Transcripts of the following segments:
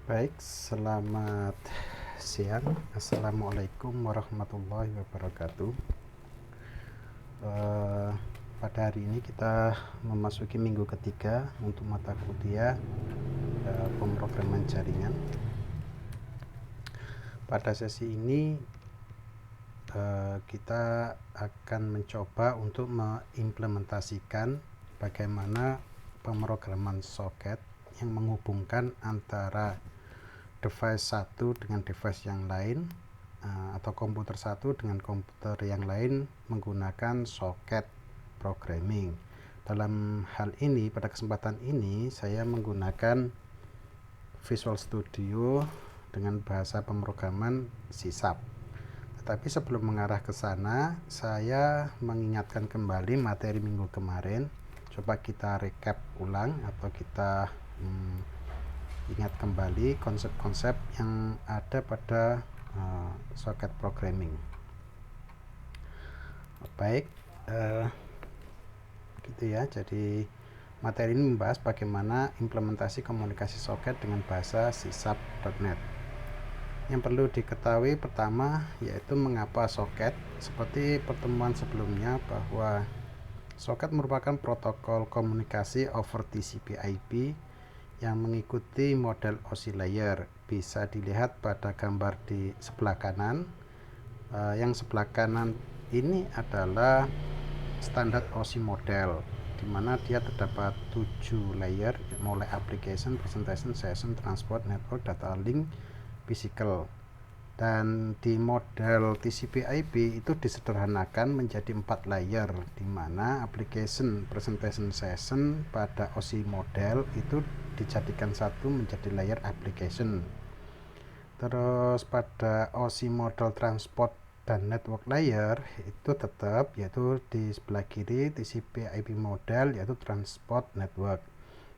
Baik, selamat siang. Assalamualaikum warahmatullahi wabarakatuh. Eh, Pada hari ini kita memasuki minggu ketiga untuk mata kuliah pemrograman jaringan. Pada sesi ini kita akan mencoba untuk mengimplementasikan bagaimana pemrograman soket yang menghubungkan antara device satu dengan device yang lain atau komputer satu dengan komputer yang lain menggunakan soket programming. Dalam hal ini, pada kesempatan ini saya menggunakan Visual Studio dengan bahasa pemrograman C#. Tetapi sebelum mengarah ke sana, saya mengingatkan kembali materi minggu kemarin. Coba kita recap ulang atau kita ingat kembali konsep-konsep yang ada pada soket programming. Baik, gitu ya. Jadi materi ini membahas bagaimana implementasi komunikasi soket dengan bahasa C#.NET. Yang perlu diketahui pertama yaitu mengapa soket. Seperti pertemuan sebelumnya bahwa soket merupakan protokol komunikasi over TCP/IP yang mengikuti model OSI layer. Bisa dilihat pada gambar di sebelah kanan. Yang sebelah kanan ini adalah standar OSI model, di mana dia terdapat 7 layer mulai application, presentation, session, transport, network, data link, physical. Dan di model TCP/IP itu disederhanakan menjadi 4 layer, di mana application, presentation, session pada OSI model itu dijadikan satu menjadi layer application. Terus pada OSI model transport dan network layer itu tetap yaitu di sebelah kiri TCP/IP model yaitu transport network.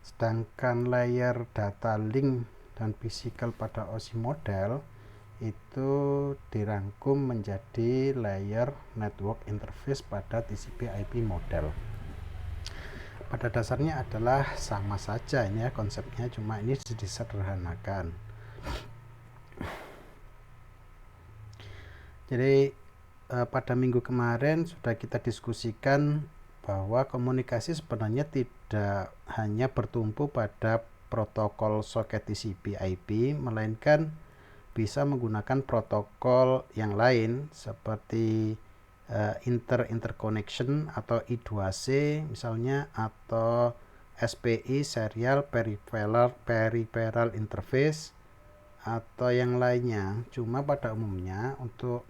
Sedangkan layer data link dan physical pada OSI model itu dirangkum menjadi layer network interface pada TCP/IP model. Pada dasarnya adalah sama saja ini ya konsepnya, cuma ini disederhanakan. Jadi pada minggu kemarin sudah kita diskusikan bahwa komunikasi sebenarnya tidak hanya bertumpu pada protokol soket TCP/IP, melainkan bisa menggunakan protokol yang lain seperti interconnection atau I2C misalnya, atau SPI serial peripheral interface atau yang lainnya. Cuma pada umumnya untuk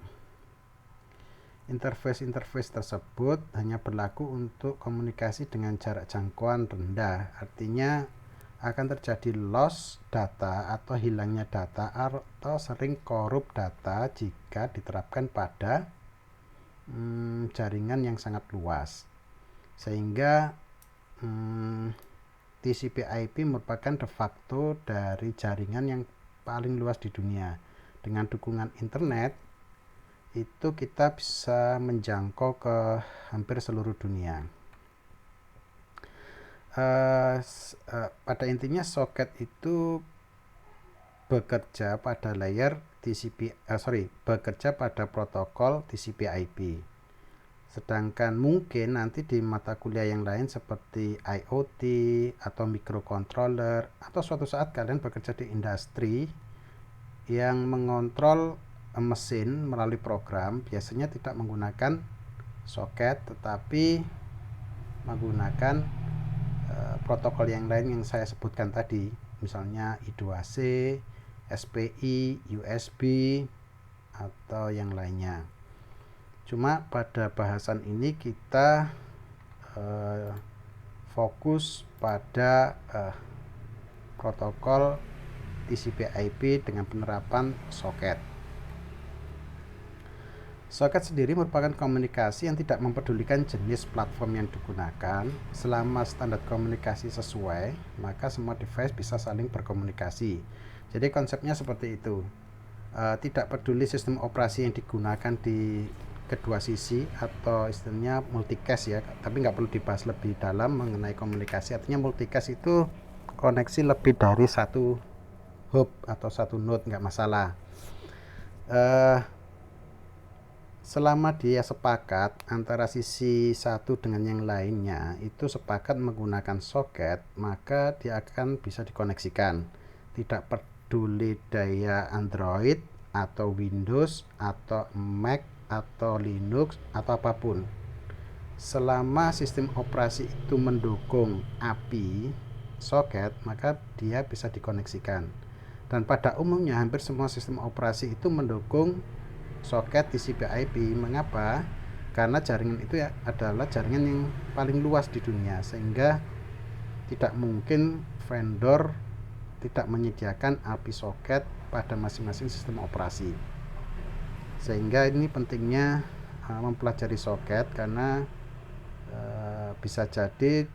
interface tersebut hanya berlaku untuk komunikasi dengan jarak jangkauan rendah. Artinya akan terjadi loss data atau hilangnya data atau sering korup data jika diterapkan pada jaringan yang sangat luas. Sehingga TCP/IP merupakan de facto dari jaringan yang paling luas di dunia. Dengan dukungan internet itu kita bisa menjangkau ke hampir seluruh dunia. Pada intinya soket itu bekerja pada layer bekerja pada protokol TCP/IP. Sedangkan mungkin nanti di mata kuliah yang lain seperti IoT atau microcontroller, atau suatu saat kalian bekerja di industri yang mengontrol mesin melalui program, biasanya tidak menggunakan soket tetapi menggunakan protokol yang lain yang saya sebutkan tadi, misalnya I2C, SPI, USB, atau yang lainnya. Cuma pada bahasan ini kita fokus pada protokol TCP/IP dengan penerapan soket. Soket sendiri merupakan komunikasi yang tidak mempedulikan jenis platform yang digunakan. Selama standar komunikasi sesuai, maka semua device bisa saling berkomunikasi. Jadi konsepnya seperti itu. Tidak peduli sistem operasi yang digunakan di kedua sisi atau istilahnya multicast ya, tapi nggak perlu dibahas lebih dalam mengenai komunikasi. Artinya multicast itu koneksi lebih dari satu hub atau satu node, nggak masalah. Selama dia sepakat antara sisi satu dengan yang lainnya itu sepakat menggunakan soket, maka dia akan bisa dikoneksikan. Tidak peduli daya Android atau Windows atau Mac atau Linux atau apapun. Selama sistem operasi itu mendukung API soket, maka dia bisa dikoneksikan. Dan pada umumnya hampir semua sistem operasi itu mendukung soket TCP/IP. Mengapa? Karena jaringan itu ya adalah jaringan yang paling luas di dunia, sehingga tidak mungkin vendor tidak menyediakan API soket pada masing-masing sistem operasi. Sehingga ini pentingnya mempelajari soket, karena bisa jadi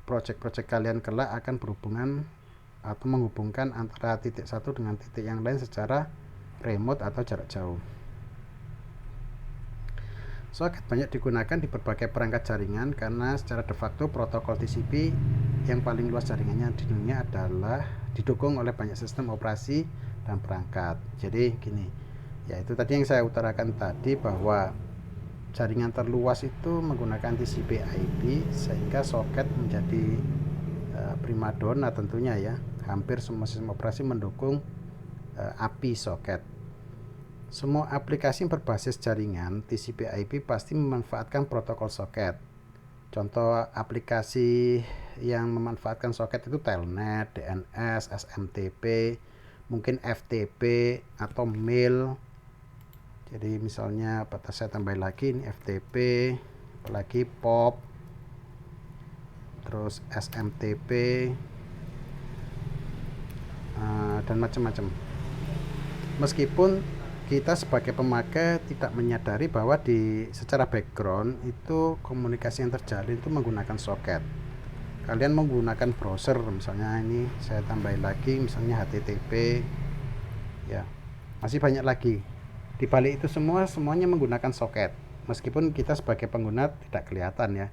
proyek-proyek kalian kelak akan berhubungan atau menghubungkan antara titik satu dengan titik yang lain secara remote atau jarak jauh. Soket banyak digunakan di berbagai perangkat jaringan karena secara de facto protokol TCP yang paling luas jaringannya di dunia adalah didukung oleh banyak sistem operasi dan perangkat. Jadi gini, yaitu tadi yang saya utarakan tadi, bahwa jaringan terluas itu menggunakan TCP/IP, sehingga soket menjadi primadona tentunya ya. Hampir semua sistem operasi mendukung API soket. Semua aplikasi berbasis jaringan TCP/IP pasti memanfaatkan protokol soket. Contoh aplikasi yang memanfaatkan soket itu Telnet, DNS, SMTP, mungkin FTP atau mail. Jadi misalnya saya tambah lagi ini FTP, apalagi POP, terus SMTP, dan macam-macam. Meskipun kita sebagai pemakai tidak menyadari bahwa secara background itu komunikasi yang terjalin itu menggunakan soket. Kalian menggunakan browser, misalnya ini saya tambahin lagi, misalnya HTTP, ya masih banyak lagi. Di balik itu semuanya menggunakan soket, meskipun kita sebagai pengguna tidak kelihatan ya.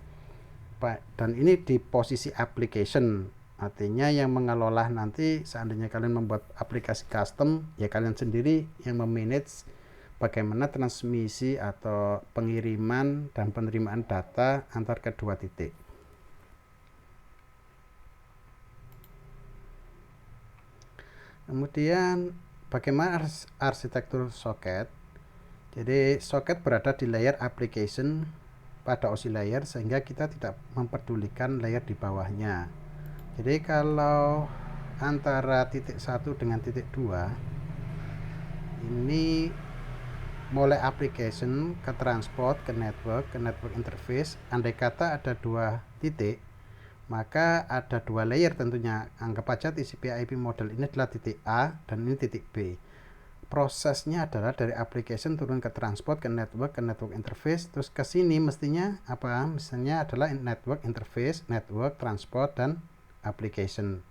Dan ini di posisi application, artinya yang mengelola nanti seandainya kalian membuat aplikasi custom, ya kalian sendiri yang memanage bagaimana transmisi atau pengiriman dan penerimaan data antar kedua titik. Kemudian bagaimana arsitektur soket? Jadi soket berada di layer application pada OSI layer, sehingga kita tidak memperdulikan layer di bawahnya. Jadi kalau antara titik 1 dengan titik 2 ini mulai application ke transport ke network interface, andai kata ada dua titik, maka ada dua layer tentunya. Anggap aja TCP/IP model ini adalah titik A dan ini titik B. Prosesnya adalah dari application turun ke transport ke network interface, terus ke sini mestinya apa? Misalnya adalah network interface, network, transport, dan application.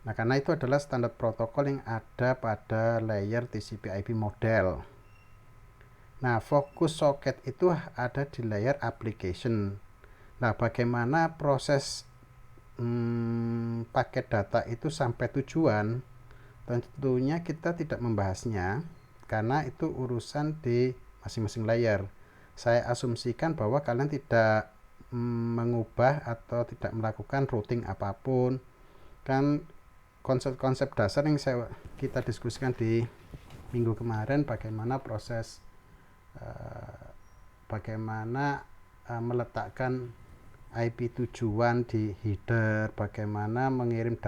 Nah, karena itu adalah standar protokol yang ada pada layer TCP/IP model. Nah, fokus soket itu ada di layer application. Nah, bagaimana proses paket data itu sampai tujuan? Tentunya kita tidak membahasnya karena itu urusan di masing-masing layer. Saya asumsikan bahwa kalian tidak mengubah atau tidak melakukan routing apapun. Kan konsep-konsep dasar yang kita diskusikan di minggu kemarin, bagaimana proses bagaimana meletakkan IP tujuan di header, bagaimana mengirim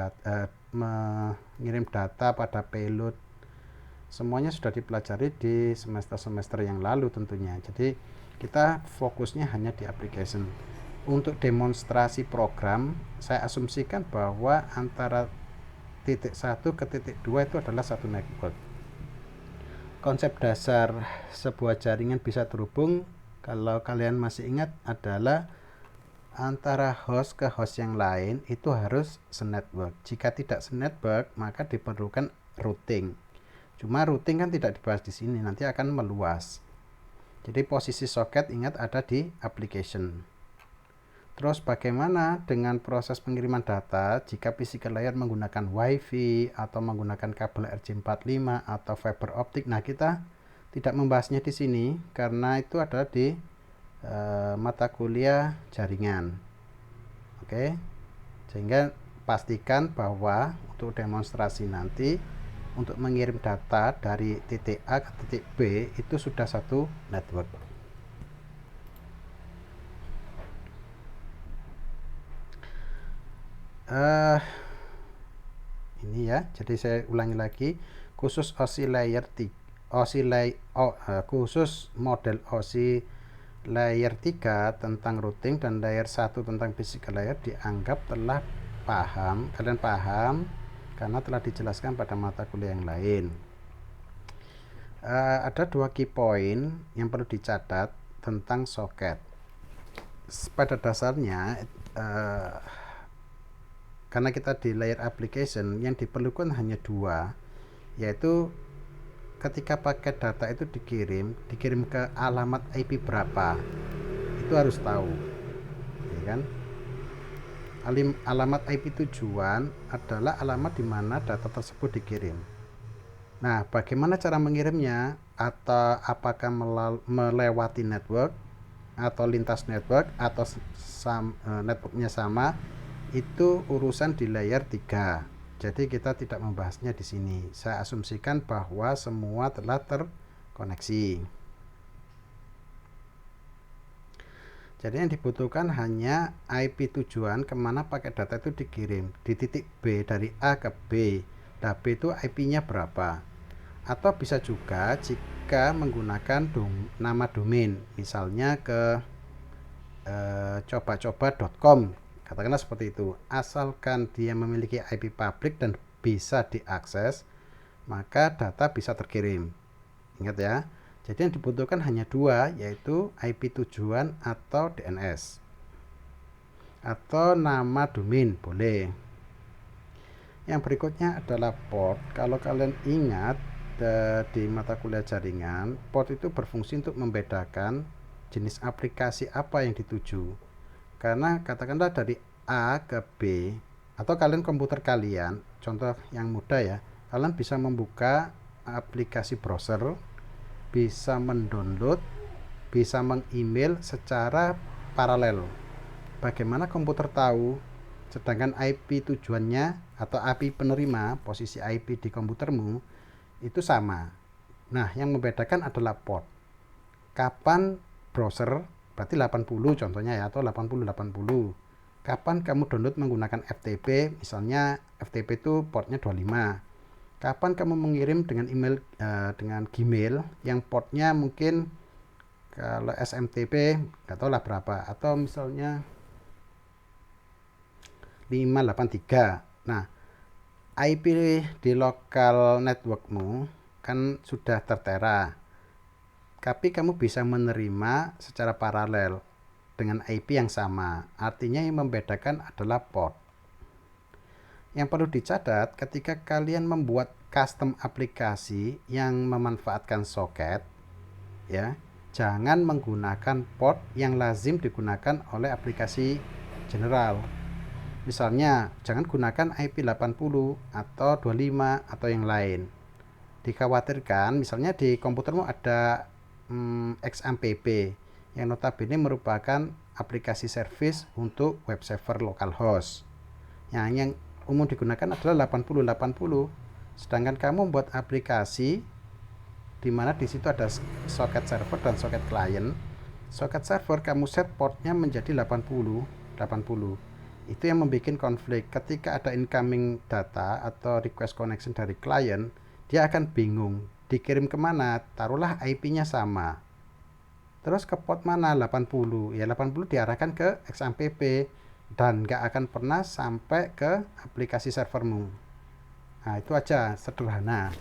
data pada payload, semuanya sudah dipelajari di semester-semester yang lalu tentunya. Jadi kita fokusnya hanya di application. Untuk demonstrasi program, saya asumsikan bahwa antara titik 1 ke titik 2 itu adalah satu network. Konsep dasar sebuah jaringan bisa terhubung, kalau kalian masih ingat, adalah antara host ke host yang lain itu harus senetwork. Jika tidak senetwork, maka diperlukan routing. Cuma routing kan tidak dibahas di sini, nanti akan meluas. Jadi posisi soket ingat ada di application. Terus bagaimana dengan proses pengiriman data jika physical layer menggunakan WiFi atau menggunakan kabel RJ45 atau fiber optik? Nah, kita tidak membahasnya di sini karena itu adalah di mata kuliah jaringan. Oke. Sehingga pastikan bahwa untuk demonstrasi nanti untuk mengirim data dari titik A ke titik B itu sudah satu network. Ini ya, jadi saya ulangi lagi, khusus OSI layer khusus model OSI layer 3 tentang routing dan layer 1 tentang physical layer dianggap telah kalian paham karena telah dijelaskan pada mata kuliah yang lain. Ada 2 key point yang perlu dicatat tentang soket. Pada dasarnya karena kita di layer application, yang diperlukan hanya 2, yaitu ketika paket data itu dikirim ke alamat IP berapa, itu harus tahu, ya kan? Alamat IP tujuan adalah alamat di mana data tersebut dikirim. Nah, bagaimana cara mengirimnya, atau apakah melewati network atau lintas network atau networknya sama, itu urusan di layer 3. Jadi kita tidak membahasnya di sini. Saya asumsikan bahwa semua telah terkoneksi. Jadi yang dibutuhkan hanya IP tujuan kemana paket data itu dikirim di titik B, dari A ke B. Nah, B itu IP-nya berapa? Atau bisa juga jika menggunakan nama domain, misalnya ke coba-coba.com, katakanlah seperti itu. Asalkan dia memiliki IP public dan bisa diakses, maka data bisa terkirim. Ingat ya. Jadi yang dibutuhkan hanya 2, yaitu IP tujuan atau DNS. Atau nama domain boleh. Yang berikutnya adalah port. Kalau kalian ingat di mata kuliah jaringan, port itu berfungsi untuk membedakan jenis aplikasi apa yang dituju. Karena katakanlah dari A ke B, atau kalian komputer kalian, contoh yang mudah ya, kalian bisa membuka aplikasi browser, bisa mendownload, bisa meng-email secara paralel. Bagaimana komputer tahu sedangkan IP tujuannya atau IP penerima, posisi IP di komputermu itu sama? Nah, yang membedakan adalah port. Kapan browser, berarti 80 contohnya ya, atau 80. Kapan kamu download menggunakan FTP, misalnya FTP itu portnya 25. Kapan kamu mengirim dengan email dengan Gmail yang portnya mungkin kalau SMTP nggak tahu lah berapa, atau misalnya 583. Nah, IP di lokal networkmu kan sudah tertera, tapi kamu bisa menerima secara paralel dengan IP yang sama. Artinya yang membedakan adalah port. Yang perlu dicatat ketika kalian membuat custom aplikasi yang memanfaatkan soket, ya, jangan menggunakan port yang lazim digunakan oleh aplikasi general. Misalnya, jangan gunakan IP 80 atau 25 atau yang lain. Dikhawatirkan misalnya di komputermu ada XAMPP yang notabene merupakan aplikasi service untuk web server localhost. Yang umum digunakan adalah 8080. Sedangkan kamu membuat aplikasi di mana di situ ada soket server dan soket client. Soket server kamu set portnya menjadi 80. Itu yang membuat konflik. Ketika ada incoming data atau request connection dari client, dia akan bingung dikirim kemana. Taruhlah IP-nya sama, terus ke port mana? 80. Ya 80 diarahkan ke XAMPP dan nggak akan pernah sampai ke aplikasi servermu. Nah, itu aja, sederhana.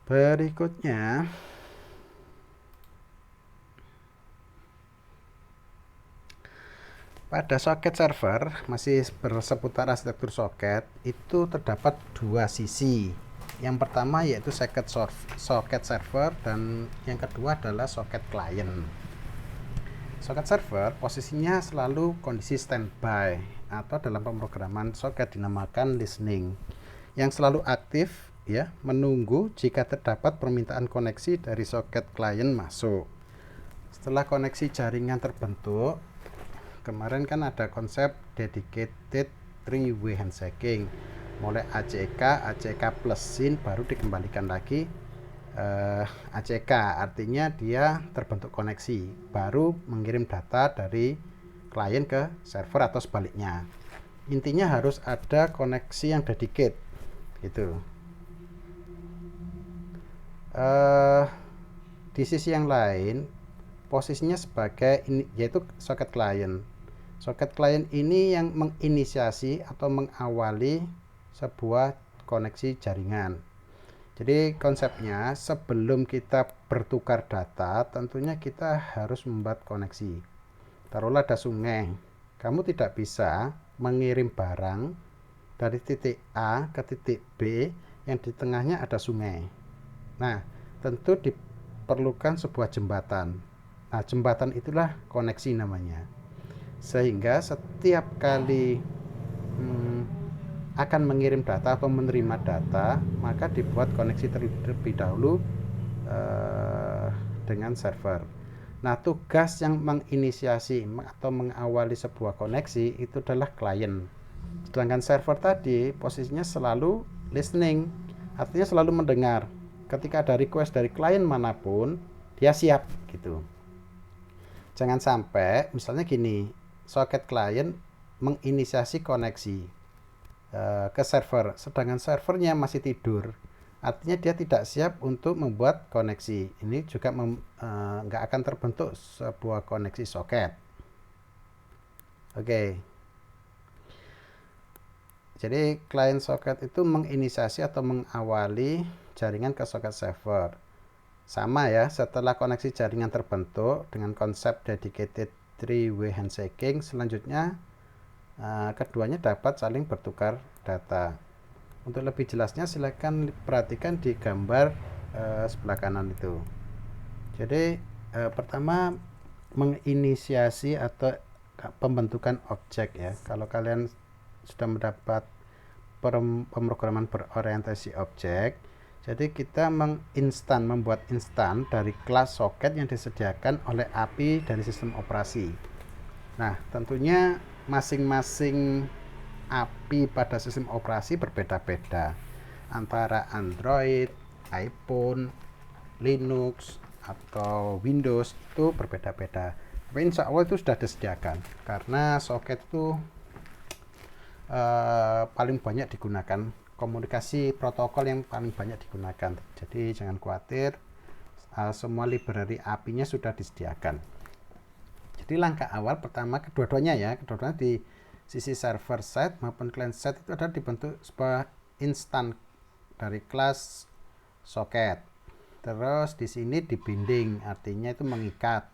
Berikutnya, pada soket server, masih berseputar arsitektur soket, itu terdapat 2 sisi. Yang pertama yaitu soket server, dan yang kedua adalah soket client. soket server posisinya selalu kondisi standby atau dalam pemrograman soket dinamakan listening, yang selalu aktif ya, menunggu jika terdapat permintaan koneksi dari soket klien masuk. Setelah koneksi jaringan terbentuk, kemarin kan ada konsep dedicated three-way handshaking, mulai ACK plus SYN, baru dikembalikan lagi ACK, artinya dia terbentuk koneksi, baru mengirim data dari klien ke server atau sebaliknya. Intinya harus ada koneksi yang dedicated gitu. Di sisi yang lain, posisinya sebagai yaitu soket klien. Soket klien ini yang menginisiasi atau mengawali sebuah koneksi jaringan. Jadi konsepnya, sebelum kita bertukar data, tentunya kita harus membuat koneksi. Taruhlah ada sungai, kamu tidak bisa mengirim barang dari titik A ke titik B yang di tengahnya ada sungai. Nah, tentu diperlukan sebuah jembatan. Nah, jembatan itulah koneksi namanya. Sehingga setiap kali akan mengirim data atau menerima data, maka dibuat koneksi terlebih dahulu dengan server. Nah, tugas yang menginisiasi atau mengawali sebuah koneksi itu adalah klien. Sedangkan server tadi posisinya selalu listening, artinya selalu mendengar. Ketika ada request dari klien manapun, dia siap gitu. Jangan sampai misalnya gini, soket klien menginisiasi koneksi ke server, sedangkan servernya masih tidur, artinya dia tidak siap untuk membuat koneksi. Ini juga nggak akan terbentuk sebuah koneksi soket. Oke. Jadi klien soket itu menginisiasi atau mengawali jaringan ke soket server. Sama ya, setelah koneksi jaringan terbentuk dengan konsep dedicated three-way handshaking, selanjutnya keduanya dapat saling bertukar data. Untuk lebih jelasnya silakan perhatikan di gambar sebelah kanan itu. Jadi pertama, menginisiasi atau pembentukan objek ya. Kalau kalian sudah mendapat pemrograman berorientasi objek, jadi kita membuat instan dari kelas soket yang disediakan oleh API dari sistem operasi. Nah, tentunya masing-masing API pada sistem operasi berbeda-beda, antara Android, iPhone, Linux, atau Windows itu berbeda-beda. Tapi insya Allah itu sudah disediakan, karena soket itu paling banyak digunakan, komunikasi protokol yang paling banyak digunakan. Jadi jangan khawatir, semua library API-nya sudah disediakan. Jadi langkah awal pertama, kedua-duanya di sisi server side maupun client side itu adalah dibentuk sebuah instan dari kelas soket. Terus di sini dibinding, artinya itu mengikat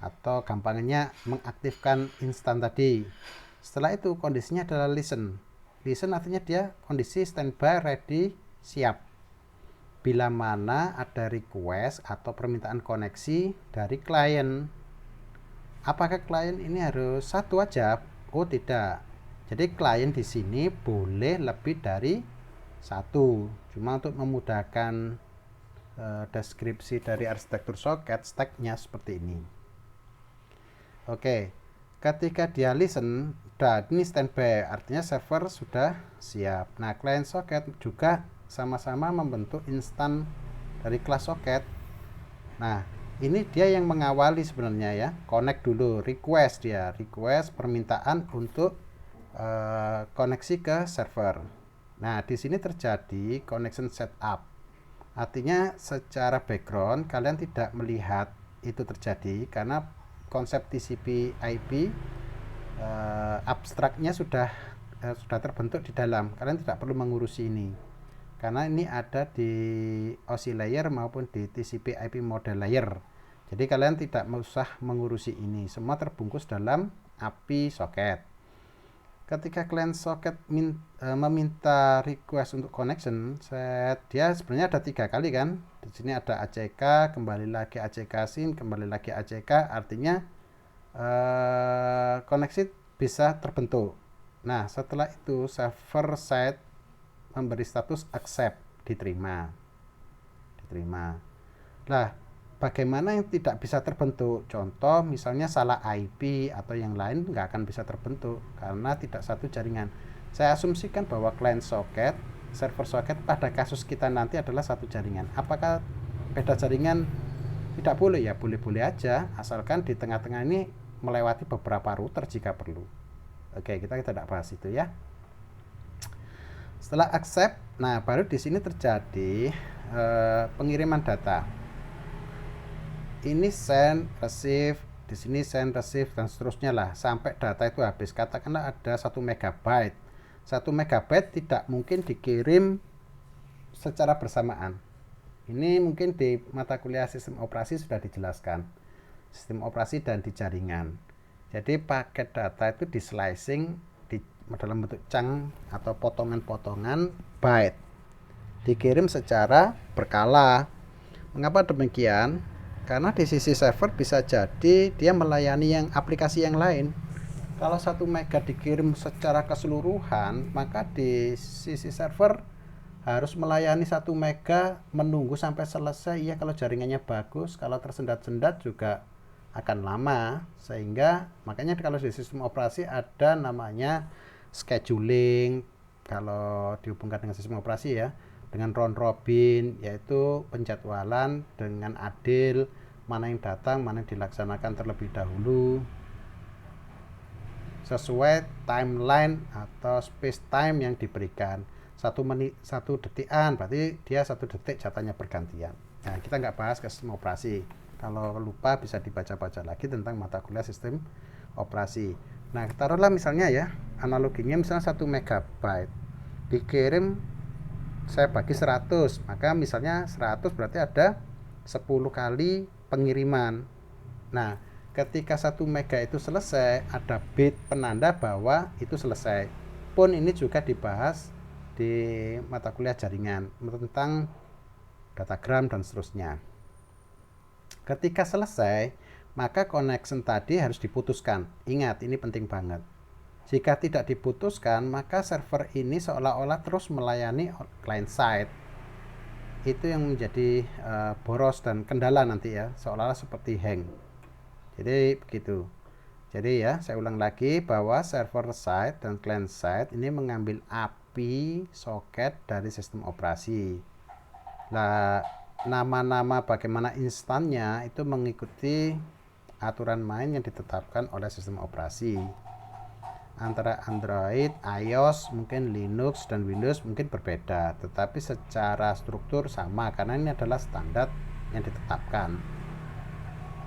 atau gampangnya mengaktifkan instan tadi. Setelah itu kondisinya adalah listen. Listen artinya dia kondisi standby, ready, siap. Bila mana ada request atau permintaan koneksi dari klien. Apakah klien ini harus satu aja? Oh tidak. Jadi klien di sini boleh lebih dari satu. Cuma untuk memudahkan deskripsi dari arsitektur soket, stacknya seperti ini. Oke, ketika dia listen, ini standby, artinya server sudah siap. Nah, client soket juga sama-sama membentuk instan dari kelas soket. Nah, ini dia yang mengawali sebenarnya ya. Connect dulu, request permintaan untuk koneksi ke server. Nah, di sini terjadi connection setup. Artinya secara background kalian tidak melihat itu terjadi karena konsep TCP/IP abstraknya sudah terbentuk di dalam. Kalian tidak perlu mengurusi ini karena ini ada di OSI layer maupun di TCP/IP model layer. Jadi kalian tidak usah mengurusi ini, semua terbungkus dalam API soket. Ketika client soket meminta request untuk connection set, dia sebenarnya ada 3 kali kan. Di sini ada ACK, kembali lagi ACK SYN, kembali lagi ACK, artinya koneksi bisa terbentuk. Nah, setelah itu server side memberi status accept, diterima. Nah, bagaimana yang tidak bisa terbentuk? Contoh misalnya salah IP atau yang lain nggak akan bisa terbentuk karena tidak satu jaringan. Saya asumsikan bahwa client socket, server socket pada kasus kita nanti adalah satu jaringan. Apakah beda jaringan? Tidak boleh ya, boleh-boleh aja asalkan di tengah-tengah ini melewati beberapa router jika perlu. Oke, kita tidak bahas itu ya. Setelah accept, nah baru di sini terjadi pengiriman data. Ini send, receive, di sini send, receive, dan seterusnya lah sampai data itu habis. Katakanlah ada 1 megabyte. 1 megabyte tidak mungkin dikirim secara bersamaan. Ini mungkin di mata kuliah sistem operasi sudah dijelaskan. Sistem operasi dan di jaringan. Jadi paket data itu di slicing dalam bentuk chunk atau potongan-potongan byte. Dikirim secara berkala. Mengapa demikian? Karena di sisi server bisa jadi dia melayani yang aplikasi yang lain. Kalau 1 mega dikirim secara keseluruhan, maka di sisi server harus melayani 1 mega menunggu sampai selesai. Ya kalau jaringannya bagus, kalau tersendat-sendat juga akan lama. Sehingga makanya kalau di sistem operasi ada namanya scheduling, kalau dihubungkan dengan sistem operasi ya, dengan round robin, yaitu penjadwalan dengan adil, mana yang datang, mana yang dilaksanakan terlebih dahulu sesuai timeline atau space time yang diberikan. 1 menit, 1 detikan, berarti dia 1 detik jatahnya bergantian. Nah, kita nggak bahas ke sistem operasi. Kalau lupa bisa dibaca-baca lagi tentang mata kuliah sistem operasi. Nah, taruhlah misalnya ya, analoginya misalnya 1 megabyte dikirim saya bagi 100, maka misalnya 100 berarti ada 10 kali pengiriman. Nah, ketika 1 mega itu selesai, ada bit penanda bahwa itu selesai. Pun ini juga dibahas di mata kuliah jaringan tentang datagram dan seterusnya. Ketika selesai, maka connection tadi harus diputuskan. Ingat, ini penting banget. Jika tidak diputuskan, maka server ini seolah-olah terus melayani client side. Itu yang menjadi boros dan kendala nanti ya, seolah-olah seperti hang. Jadi begitu. Jadi ya, saya ulang lagi bahwa server side dan client side ini mengambil API soket dari sistem operasi. Nah, nama-nama bagaimana instannya itu mengikuti aturan main yang ditetapkan oleh sistem operasi. Antara Android, iOS, mungkin Linux dan Windows mungkin berbeda, tetapi secara struktur sama karena ini adalah standar yang ditetapkan.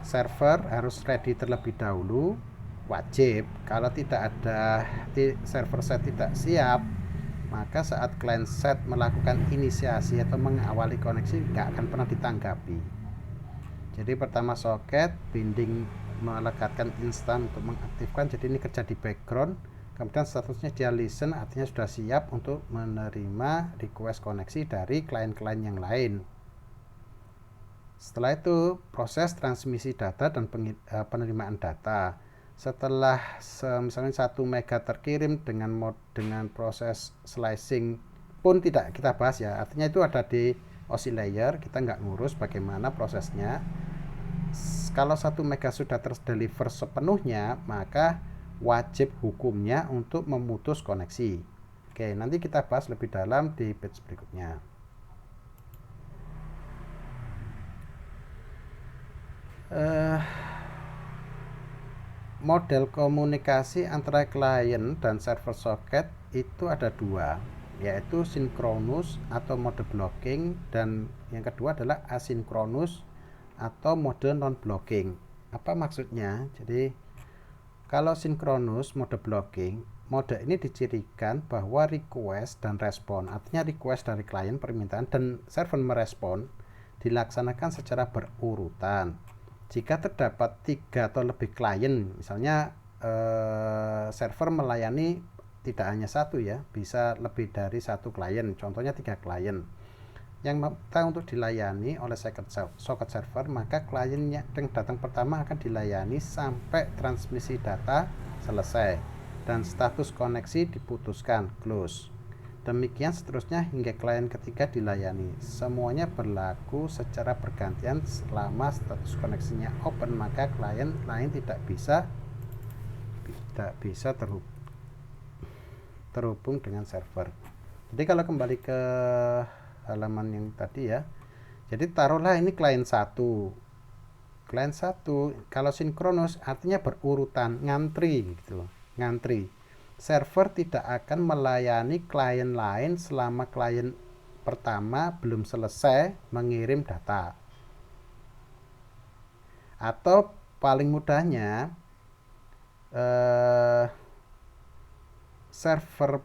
Server harus ready terlebih dahulu, wajib. Kalau tidak ada server side tidak siap, maka saat client side melakukan inisiasi atau mengawali koneksi nggak akan pernah ditanggapi. Jadi pertama soket, binding melekatkan instan untuk mengaktifkan, jadi ini kerja di background. Kemudian statusnya dia listen, artinya sudah siap untuk menerima request koneksi dari klien-klien yang lain. Setelah itu proses transmisi data dan penerimaan data. Setelah misalnya 1 mega terkirim dengan proses slicing pun tidak kita bahas ya, artinya itu ada di OSI layer, kita nggak ngurus bagaimana prosesnya. Kalau 1 mega sudah terdeliver sepenuhnya, maka wajib hukumnya untuk memutus koneksi. Oke, nanti kita bahas lebih dalam di page berikutnya. Model komunikasi antara klien dan server socket itu ada 2, yaitu sinkronus atau mode blocking, dan yang kedua adalah asinkronus atau mode non blocking. Apa maksudnya? Jadi kalau sinkronus mode blocking, mode ini dicirikan bahwa request dan respon, artinya request dari klien permintaan dan server merespon dilaksanakan secara berurutan. Jika terdapat 3 atau lebih klien, misalnya server melayani tidak hanya 1 ya, bisa lebih dari 1 klien, contohnya 3 klien. yang minta untuk dilayani oleh socket server, maka klien yang datang pertama akan dilayani sampai transmisi data selesai dan status koneksi diputuskan close. Demikian seterusnya hingga klien ketiga dilayani. Semuanya berlaku secara bergantian selama status koneksinya open, maka klien lain tidak bisa terhubung dengan server. Jadi kalau kembali ke halaman yang tadi ya, jadi taruhlah ini klien 1. Klien 1 kalau sinkronus artinya berurutan, ngantri gitu, ngantri. Server tidak akan melayani klien lain selama klien pertama belum selesai mengirim data. Atau paling mudahnya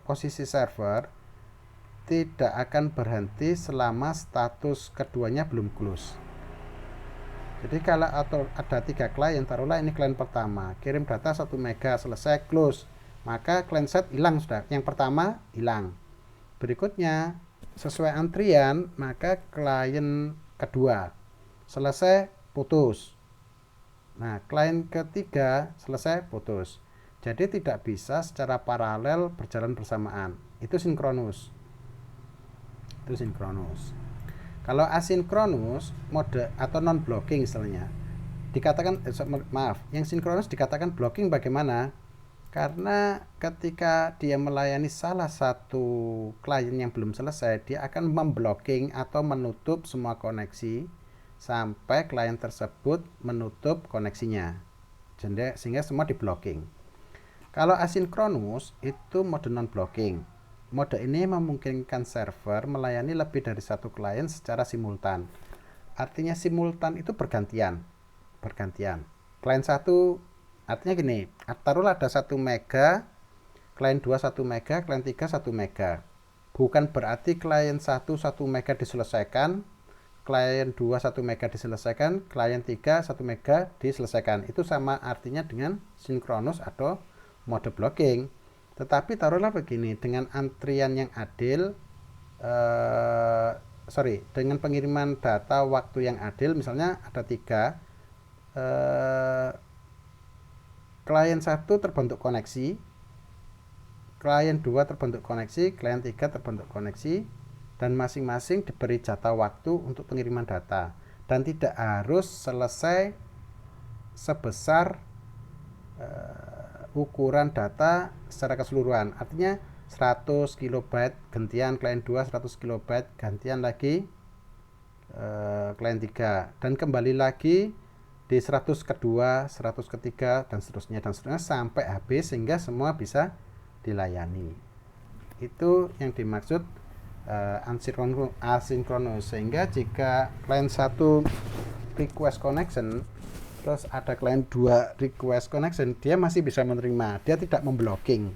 posisi server tidak akan berhenti selama status keduanya belum close. Jadi kalau ada 3 klien, taruhlah ini klien pertama, kirim data 1 mega, selesai close, maka klien set hilang sudah. Yang pertama hilang. Berikutnya sesuai antrian, maka klien kedua selesai putus. Nah, klien ketiga selesai putus. Jadi tidak bisa secara paralel berjalan bersamaan. Itu sinkronus. Kalau asinkronus mode atau non blocking istilahnya dikatakan yang sinkronus dikatakan blocking bagaimana? Karena ketika dia melayani salah satu klien yang belum selesai, dia akan memblocking atau menutup semua koneksi sampai klien tersebut menutup koneksinya. Sehingga semua di blocking. Kalau asinkronus itu mode non blocking. Mode ini memungkinkan server melayani lebih dari satu klien secara simultan. Artinya simultan itu bergantian. Klien 1 artinya gini, taruhlah ada 1 mega, klien 2 1 mega, klien 3 1 mega. Bukan berarti klien 1 1 mega diselesaikan, klien 2 1 mega diselesaikan, klien 3 1 mega diselesaikan. Itu sama artinya dengan sinkronus atau mode blocking. Tetapi taruhlah begini, dengan antrian yang adil, dengan pengiriman data waktu yang adil, misalnya ada 3, klien 1 terbentuk koneksi, klien 2 terbentuk koneksi, klien 3 terbentuk koneksi, dan masing-masing diberi jatah waktu untuk pengiriman data, dan tidak harus selesai sebesar ukuran data secara keseluruhan. Artinya 100 kilobyte gantian klien 2, 100 kilobyte gantian lagi klien 3, dan kembali lagi di 100 kedua, 100 ketiga, dan seterusnya sampai habis sehingga semua bisa dilayani. Itu yang dimaksud asinkronus. Sehingga jika klien 1 request connection, terus ada klien 2 request connection, dia masih bisa menerima, dia tidak memblocking.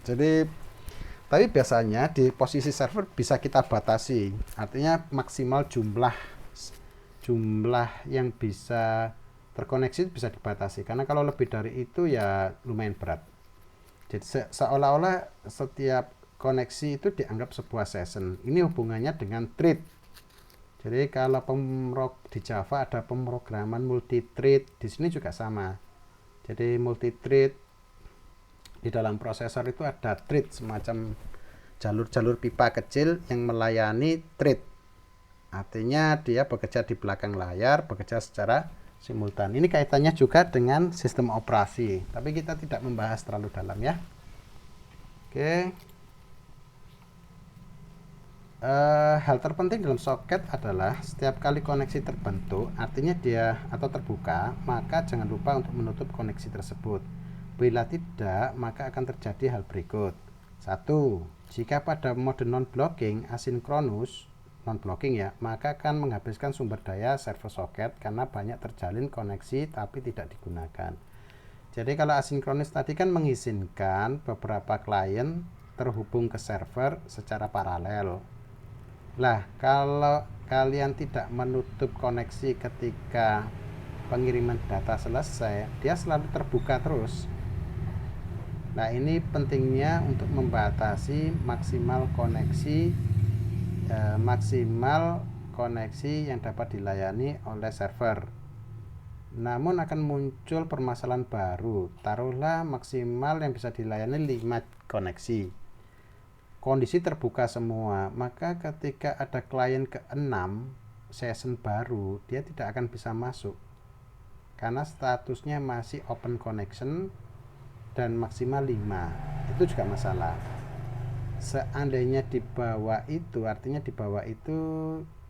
Jadi, tapi biasanya di posisi server bisa kita batasi, artinya maksimal jumlah yang bisa terkoneksi bisa dibatasi, karena kalau lebih dari itu ya lumayan berat. Jadi seolah-olah setiap koneksi itu dianggap sebuah session. Ini hubungannya dengan thread. Jadi kalau di Java ada pemrograman multi-thread, di sini juga sama. Jadi multi-thread di dalam prosesor itu ada thread, semacam jalur-jalur pipa kecil yang melayani thread. Artinya dia bekerja di belakang layar, bekerja secara simultan. Ini kaitannya juga dengan sistem operasi, tapi kita tidak membahas terlalu dalam ya. Oke. Hal terpenting dalam soket adalah setiap kali koneksi terbentuk, artinya dia atau terbuka, maka jangan lupa untuk menutup koneksi tersebut. Bila tidak, maka akan terjadi hal berikut. 1. Jika pada mode non-blocking asinkronus, non-blocking ya, maka akan menghabiskan sumber daya server soket karena banyak terjalin koneksi tapi tidak digunakan. Jadi kalau asinkronus tadi kan mengizinkan beberapa klien terhubung ke server secara paralel. Lah, kalau kalian tidak menutup koneksi ketika pengiriman data selesai, dia selalu terbuka terus. Nah, ini pentingnya untuk membatasi maksimal koneksi maksimal koneksi yang dapat dilayani oleh server. Namun akan muncul permasalahan baru. Taruhlah maksimal yang bisa dilayani 5 koneksi. Kondisi terbuka semua, maka ketika ada klien ke-6 session baru, dia tidak akan bisa masuk karena statusnya masih open connection dan maksimal 5. Itu juga masalah. Seandainya di bawah itu, artinya di bawah itu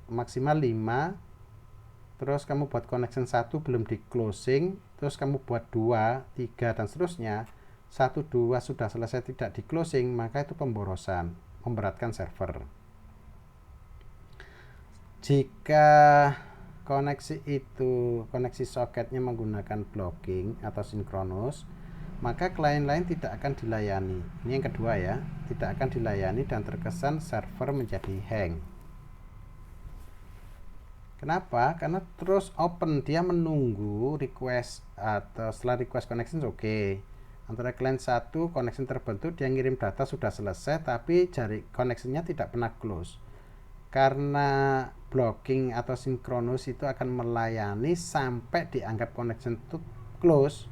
maksimal 5, terus kamu buat connection 1 belum di closing, terus kamu buat 2, 3 dan seterusnya, 1, 2 sudah selesai tidak di closing, maka itu pemborosan, memberatkan server. Jika koneksi soketnya menggunakan blocking atau sinkronus, maka klien lain tidak akan dilayani. Ini yang kedua ya, tidak akan dilayani dan terkesan server menjadi hang. Kenapa? Karena terus open, dia menunggu request atau setelah request connection oke. Antara klien 1 connection terbentuk, dia ngirim data sudah selesai, tapi koneksinya tidak pernah close. Karena blocking atau sinkronus itu akan melayani sampai dianggap connection itu close,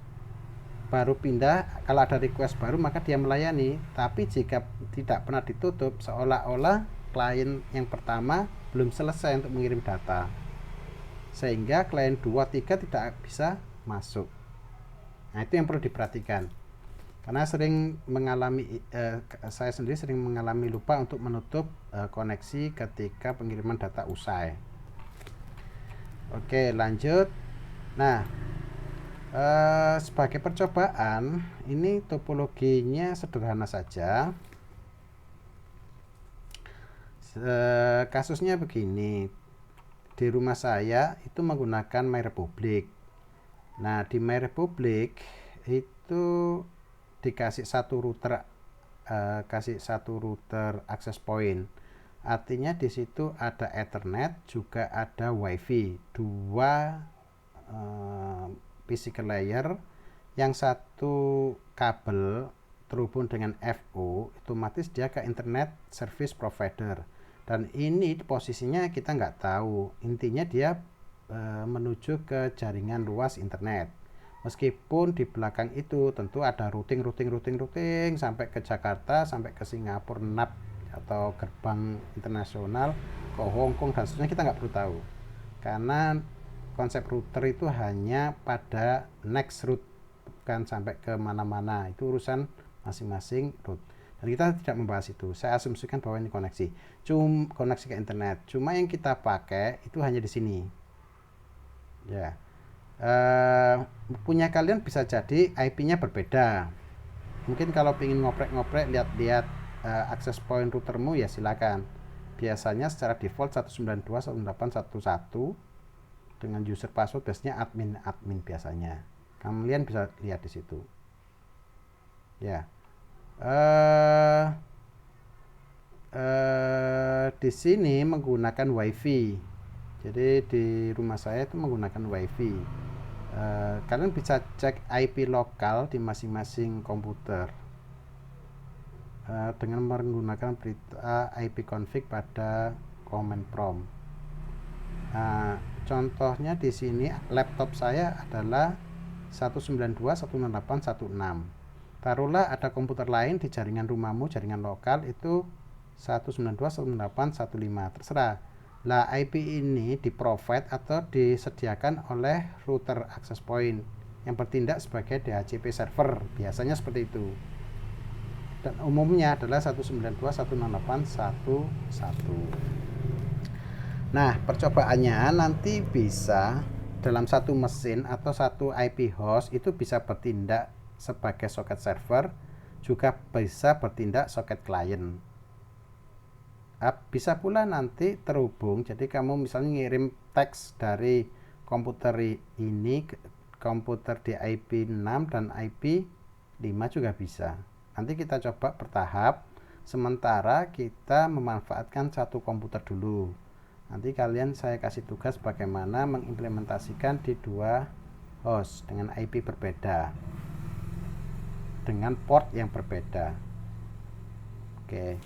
baru pindah. Kalau ada request baru maka dia melayani, tapi jika tidak pernah ditutup, seolah-olah klien yang pertama belum selesai untuk mengirim data, sehingga klien 2, 3 tidak bisa masuk. Nah, itu yang perlu diperhatikan, karena saya sendiri sering mengalami lupa untuk menutup koneksi ketika pengiriman data usai. Oke, lanjut. Nah, sebagai percobaan, ini topologinya sederhana saja. Kasusnya begini, di rumah saya itu menggunakan MyRepublic. Nah, di MyRepublic itu dikasih satu router access point. Artinya di situ ada Ethernet, juga ada WiFi, 2 physical layer. Yang satu kabel terhubung dengan FO, otomatis dia ke internet service provider, dan ini posisinya kita nggak tahu. Intinya dia menuju ke jaringan luas internet, meskipun di belakang itu tentu ada routing sampai ke Jakarta, sampai ke Singapura NAP atau gerbang internasional, ke Hong Kong dan seterusnya, kita nggak perlu tahu, karena konsep router itu hanya pada next route, bukan sampai ke mana-mana. Itu urusan masing-masing route, dan kita tidak membahas itu. Saya asumsikan bahwa ini koneksi ke internet, cuma yang kita pakai itu hanya di sini ya. Punya kalian bisa jadi IP-nya berbeda. Mungkin kalau ingin ngoprek-ngoprek, lihat-lihat access point routermu, ya silakan. Biasanya secara default 192.168.1.1 dengan user password biasanya admin biasanya. Kalian bisa lihat di situ. Ya. Di sini menggunakan WiFi. Jadi di rumah saya itu menggunakan WiFi. Kalian bisa cek IP lokal di masing-masing komputer dengan menggunakan berita ipconfig pada command prompt. Contohnya di sini laptop saya adalah 192.168.1.6. Taruhlah ada komputer lain di jaringan rumahmu, jaringan lokal itu 192.168.1.5, terserah. Lah, IP ini di-provide atau disediakan oleh router access point yang bertindak sebagai DHCP server, biasanya seperti itu. Dan umumnya adalah 192.168.1.1. Nah, percobaannya nanti bisa dalam satu mesin atau satu IP host itu bisa bertindak sebagai soket server, juga bisa bertindak soket klien. Bisa pula nanti terhubung, jadi kamu misalnya ngirim teks dari komputer ini ke komputer di IP 6 dan IP 5 juga bisa. Nanti kita coba bertahap, sementara kita memanfaatkan satu komputer dulu. Nanti saya kasih tugas bagaimana mengimplementasikan di 2 host dengan IP berbeda, dengan port yang berbeda. Oke.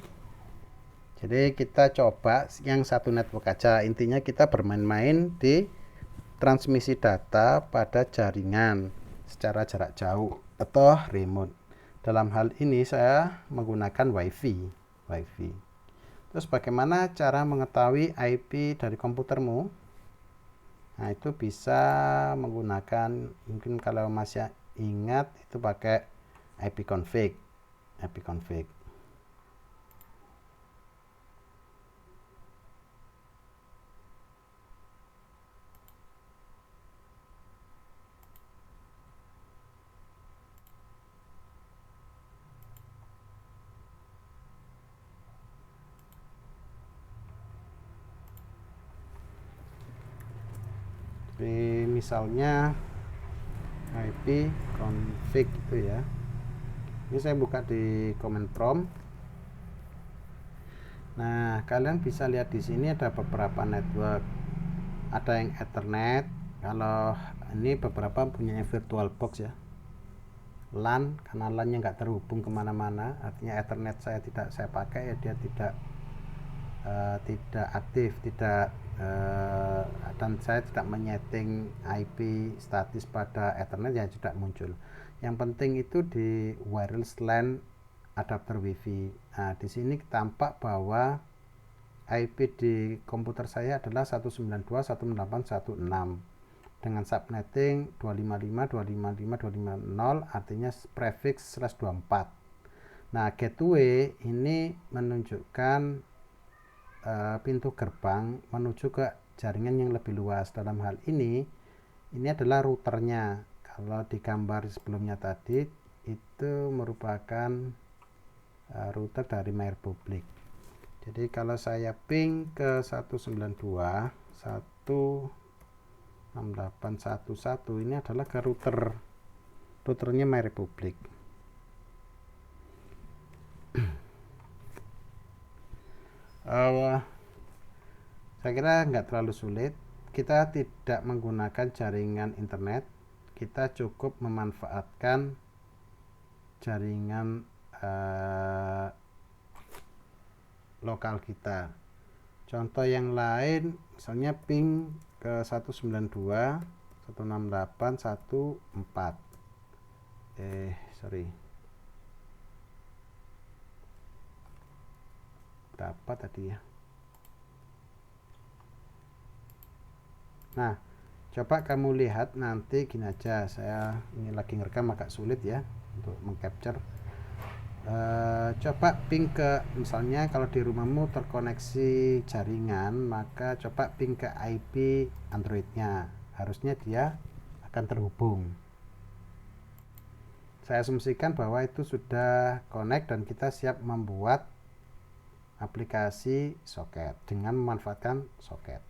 Jadi kita coba yang satu network aja. Intinya kita bermain-main di transmisi data pada jaringan secara jarak jauh atau remote. Dalam hal ini saya menggunakan WiFi. Terus bagaimana cara mengetahui IP dari komputermu? Nah, itu bisa menggunakan, mungkin kalau masih ingat, itu pakai ipconfig. Jadi misalnya ipconfig itu ya. Ini saya buka di command prompt. Nah, kalian bisa lihat di sini ada beberapa network. Ada yang Ethernet. Kalau ini beberapa punya VirtualBox ya. LAN, karena LAN-nya nggak terhubung kemana-mana, artinya Ethernet saya pakai ya, dia tidak aktif, dan saya tidak menyeting IP statis pada Ethernet, ya tidak muncul. Yang penting itu di wireless LAN adapter WiFi. Nah, di sini tampak bahwa IP di komputer saya adalah 192.168.1.6 dengan subnetting 255.255.250, artinya prefix /24. Nah, gateway ini menunjukkan pintu gerbang menuju ke jaringan yang lebih luas. Dalam hal ini adalah routernya. Kalau di gambar sebelumnya tadi itu merupakan router dari MyRepublic. Jadi kalau saya ping ke 192.168.1.1, ini adalah ke routernya MyRepublic. Saya kira nggak terlalu sulit. Kita tidak menggunakan jaringan internet, kita cukup memanfaatkan jaringan lokal kita. Contoh yang lain, misalnya ping ke 192.168.1.4. Berapa tadi ya? Nah, coba kamu lihat nanti gini aja. Saya ini lagi ngerekam agak sulit ya untuk mengcapture. Coba ping ke, misalnya kalau di rumahmu terkoneksi jaringan, maka coba ping ke IP Androidnya. Harusnya dia akan terhubung. Saya asumsikan bahwa itu sudah connect dan kita siap membuat aplikasi soket dengan memanfaatkan soket.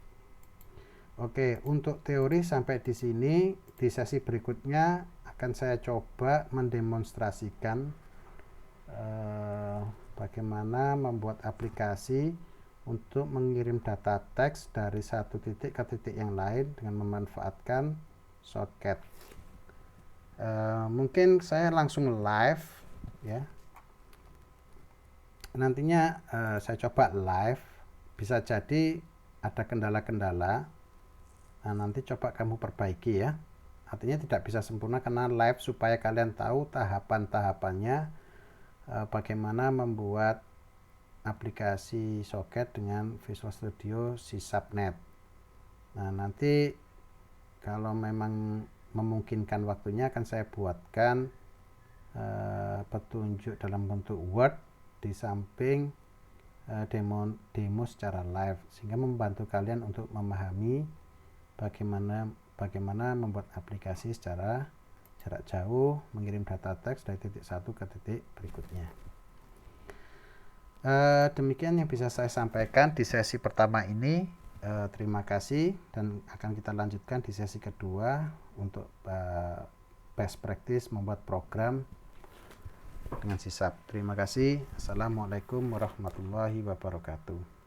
Oke, untuk teori sampai di sini. Di sesi berikutnya akan saya coba mendemonstrasikan bagaimana membuat aplikasi untuk mengirim data teks dari satu titik ke titik yang lain dengan memanfaatkan soket. Mungkin saya langsung live ya. Nantinya saya coba live, bisa jadi ada kendala-kendala. Nah, nanti coba kamu perbaiki ya. Artinya tidak bisa sempurna karena live, supaya kalian tahu tahapan-tahapannya, bagaimana membuat aplikasi soket dengan Visual Studio C#. Nah, nanti kalau memang memungkinkan waktunya akan saya buatkan petunjuk dalam bentuk Word di samping demo secara live, sehingga membantu kalian untuk memahami bagaimana membuat aplikasi secara jarak jauh, mengirim data teks dari titik satu ke titik berikutnya. Demikian yang bisa saya sampaikan di sesi pertama ini. Terima kasih, dan akan kita lanjutkan di sesi kedua untuk best practice membuat program dengan C#. Terima kasih. Assalamualaikum warahmatullahi wabarakatuh.